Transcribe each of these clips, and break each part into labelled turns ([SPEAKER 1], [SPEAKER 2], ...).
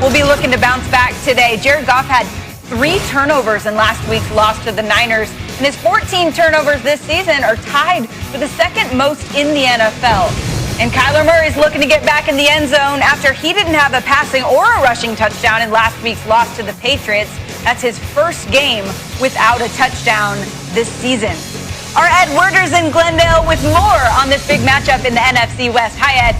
[SPEAKER 1] will be looking to bounce back today. Jared Goff had 3 turnovers in last week's loss to the Niners, and his 14 turnovers this season are tied for the second most in the NFL. And Kyler Murray is looking to get back in the end zone after he didn't have a passing or a rushing touchdown in last week's loss to the Patriots. That's his first game without a touchdown this season. Our Ed Werder's in Glendale with more on this big matchup in the NFC West. Hi, Ed.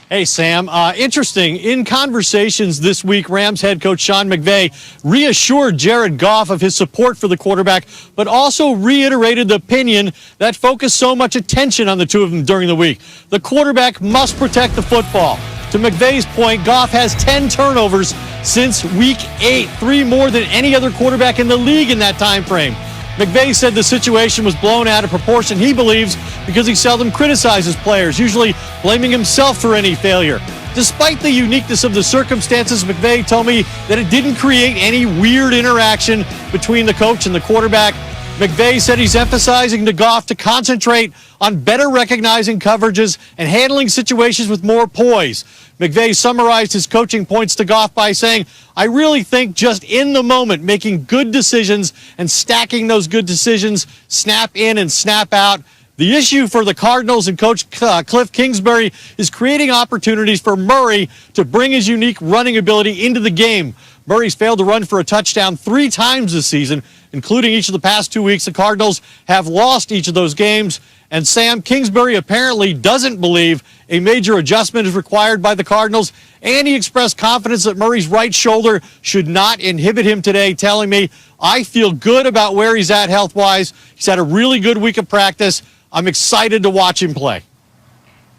[SPEAKER 2] Hey, Sam. Interesting. In conversations this week, Rams head coach Sean McVay reassured Jared Goff of his support for the quarterback, but also reiterated the opinion that focused so much attention on the two of them during the week. The quarterback must protect the football. To McVay's point, Goff has 10 turnovers since week 8, 3 more than any other quarterback in the league in that time frame. McVay said the situation was blown out of proportion, he believes, because he seldom criticizes players, usually blaming himself for any failure. Despite the uniqueness of the circumstances, McVay told me that it didn't create any weird interaction between the coach and the quarterback. McVay said he's emphasizing to Goff to concentrate on better recognizing coverages and handling situations with more poise. McVay summarized his coaching points to Goff by saying, I really think just in the moment, making good decisions and stacking those good decisions, snap in and snap out. The issue for the Cardinals and Coach Cliff Kingsbury is creating opportunities for Murray to bring his unique running ability into the game. Murray's failed to run for a touchdown 3 times this season, including each of the past 2 weeks. The Cardinals have lost each of those games. And Sam, Kingsbury apparently doesn't believe a major adjustment is required by the Cardinals, and he expressed confidence that Murray's right shoulder should not inhibit him today, telling me, I feel good about where he's at health-wise. He's had a really good week of practice. I'm excited to watch him play.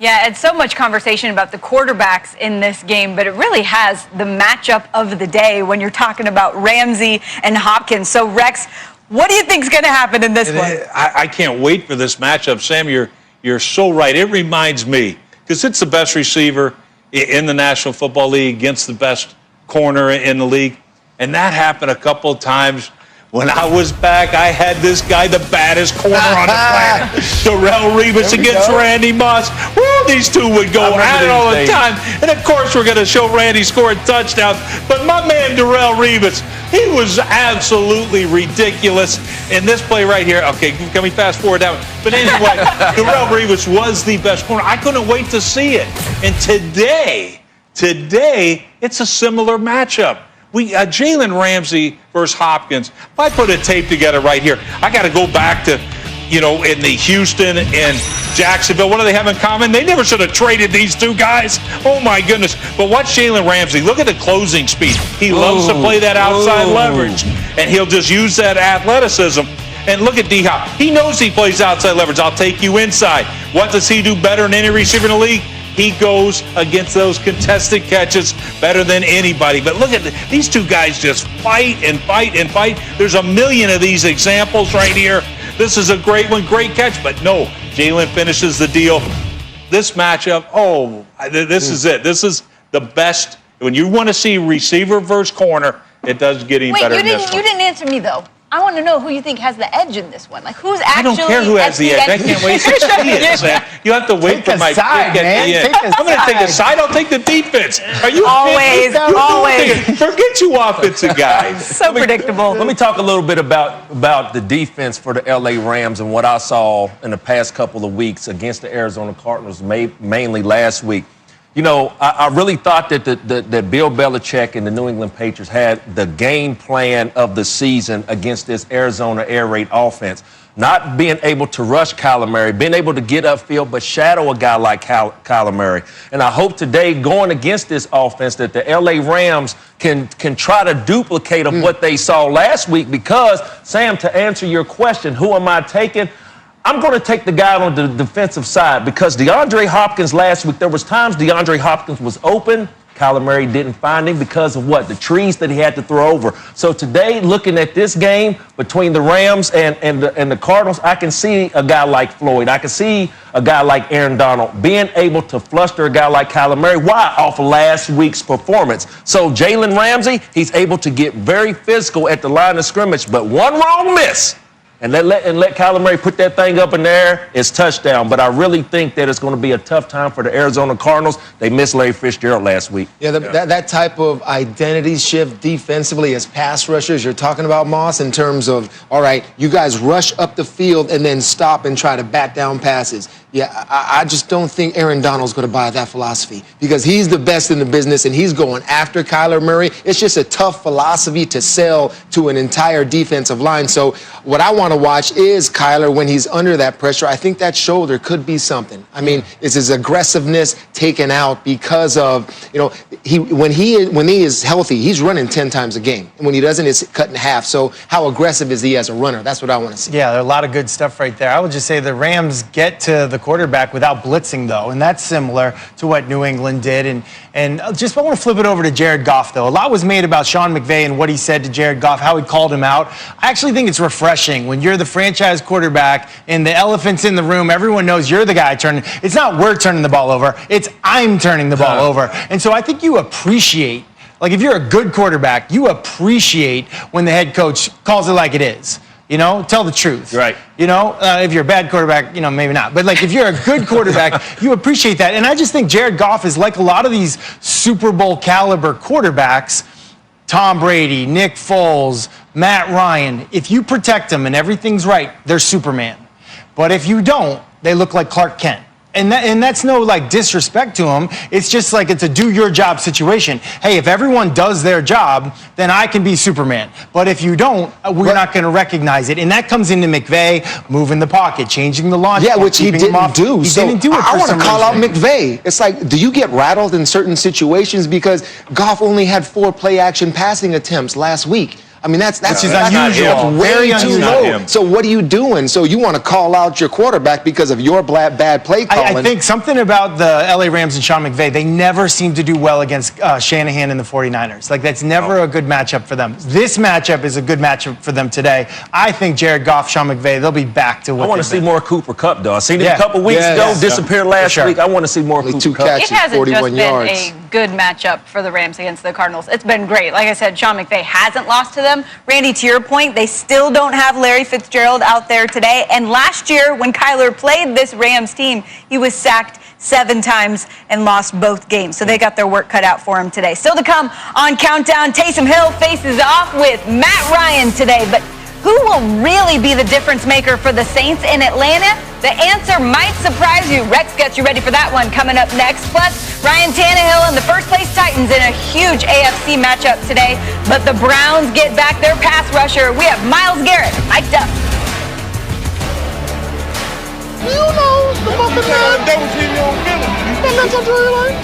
[SPEAKER 1] Yeah, it's so much conversation about the quarterbacks in this game, but it really has the matchup of the day when you're talking about Ramsey and Hopkins. So, Rex, what do you think is going to happen in this one?
[SPEAKER 3] I can't wait for this matchup. Sam, you're so right. It reminds me, because it's the best receiver in the National Football League against the best corner in the league. And that happened a couple of times. When I was back, I had this guy, the baddest corner on the planet, Darrelle Revis against Randy Moss. Woo, these two would go at it all the time. And, of course, we're going to show Randy scoring touchdowns. But my man, Darrelle Revis, he was absolutely ridiculous in this play right here. Okay, can we fast forward that one? But anyway, Darrelle Revis was the best corner. I couldn't wait to see it. And today, it's a similar matchup. Jalen Ramsey versus Hopkins. If I put a tape together right here, I got to go back to, in the Houston and Jacksonville. What do they have in common? They never should have traded these two guys. Oh, my goodness. But watch Jalen Ramsey. Look at the closing speed. He loves to play that outside leverage, and he'll just use that athleticism. And look at D-Hop. He knows he plays outside leverage. I'll take you inside. What does he do better than any receiver in the league? He goes against those contested catches better than anybody. But look at these two guys just fight and fight and fight. There's a million of these examples right here. This is a great one, great catch. But no, Jalen finishes the deal. This matchup, this is it. This is the best. When you want to see receiver versus corner, it does get any better than this one.
[SPEAKER 1] You didn't answer me, though. I want to know who you think has the edge in this one. Like, who's actually...
[SPEAKER 3] I don't care who has the edge. I can't wait to see it, man. You have to wait for my pick at the end. I'm going to take a side. I'll take the defense. Are you
[SPEAKER 1] always?
[SPEAKER 3] Forget you offensive guys.
[SPEAKER 1] So predictable.
[SPEAKER 4] Let me talk a little bit about the defense for the L.A. Rams and what I saw in the past couple of weeks against the Arizona Cardinals, mainly last week. I really thought that that Bill Belichick and the New England Patriots had the game plan of the season against this Arizona air raid offense. Not being able to rush Kyler Murray, being able to get upfield, but shadow a guy like Kyler Murray. And I hope today, going against this offense, that the L.A. Rams can try to duplicate of what they saw last week. Because, Sam, to answer your question, who am I taking? I'm going to take the guy on the defensive side because DeAndre Hopkins last week, there was times DeAndre Hopkins was open. Kyler Murray didn't find him because of what? The trees that he had to throw over. So today, looking at this game between the Rams and the Cardinals, I can see a guy like Floyd. I can see a guy like Aaron Donald being able to fluster a guy like Kyler Murray. Why? Off of last week's performance. So Jalen Ramsey, he's able to get very physical at the line of scrimmage, but one wrong miss, and let Kyler Murray put that thing up in the air, it's touchdown. But I really think that it's going to be a tough time for the Arizona Cardinals. They missed Larry Fitzgerald last week.
[SPEAKER 5] Yeah, that type of identity shift defensively as pass rushers you're talking about, Moss, in terms of, all right, you guys rush up the field and then stop and try to bat down passes. Yeah, I just don't think Aaron Donald's going to buy that philosophy because he's the best in the business and he's going after Kyler Murray. It's just a tough philosophy to sell to an entire defensive line. So what I want to watch is Kyler when he's under that pressure. I think that shoulder could be something. I mean, is his aggressiveness taken out because of, when he is healthy, he's running 10 times a game. And when he doesn't, it's cut in half. So how aggressive is he as a runner? That's what I want to see.
[SPEAKER 6] Yeah, there are a lot of good stuff right there. I would just say the Rams get to the quarterback without blitzing, though, and that's similar to what New England did. And just I want to flip it over to Jared Goff, though. A lot was made about Sean McVay and what he said to Jared Goff, how he called him out. I actually think it's refreshing when you're the franchise quarterback and the elephant's in the room. Everyone knows you're the guy turning. It's not we're turning the ball over. It's I'm turning the ball over. And so I think you appreciate, like if you're a good quarterback, you appreciate when the head coach calls it like it is. Tell the truth.
[SPEAKER 4] Right.
[SPEAKER 6] If you're a bad quarterback, maybe not. But, like, if you're a good quarterback, you appreciate that. And I just think Jared Goff is like a lot of these Super Bowl caliber quarterbacks, Tom Brady, Nick Foles, Matt Ryan. If you protect them and everything's right, they're Superman. But if you don't, they look like Clark Kent. And that's no, like, disrespect to him. It's just like it's a do-your-job situation. Hey, if everyone does their job, then I can be Superman. But if you don't, we're not going to recognize it. And that comes into McVay moving the pocket, changing the launch.
[SPEAKER 5] Yeah, which he didn't do.
[SPEAKER 6] He didn't do it.
[SPEAKER 5] I want to call out McVay. It's like, do you get rattled in certain situations? Because Goff only had 4 play-action passing attempts last week. I mean, that's
[SPEAKER 6] unusual.
[SPEAKER 5] Very
[SPEAKER 6] Very
[SPEAKER 5] too low. So what are you doing? So you want to call out your quarterback because of your bad play calling?
[SPEAKER 6] I think something about the LA Rams and Sean McVay, they never seem to do well against Shanahan and the 49ers. Like, that's never a good matchup for them. This matchup is a good matchup for them today. I think Jared Goff, Sean McVay, they'll be back to what
[SPEAKER 4] I want to see more Cooper Kupp, though. I seen it a couple weeks ago,
[SPEAKER 5] Yes.
[SPEAKER 4] disappeared last week. I want to see more
[SPEAKER 5] Only
[SPEAKER 4] Cooper
[SPEAKER 5] 2
[SPEAKER 4] Kupp.
[SPEAKER 5] catches,
[SPEAKER 1] It hasn't
[SPEAKER 5] 41
[SPEAKER 1] just
[SPEAKER 5] yards.
[SPEAKER 1] been a good matchup for the Rams against the Cardinals. It's been great. Like I said, Sean McVay hasn't lost to them. Randy, to your point, they still don't have Larry Fitzgerald out there today. And last year, when Kyler played this Rams team, he was sacked 7 times and lost both games. So they got their work cut out for him today. Still to come on Countdown, Taysom Hill faces off with Matt Ryan today. But who will really be the difference maker for the Saints in Atlanta? The answer might surprise you. Rex gets you ready for that one coming up next. Plus, Ryan Tannehill and the first-place Titans in a huge AFC matchup today. But the Browns get back their pass rusher. We have Myles Garrett mic'd up.
[SPEAKER 7] You know, the Buccaneers. Double team on Philly.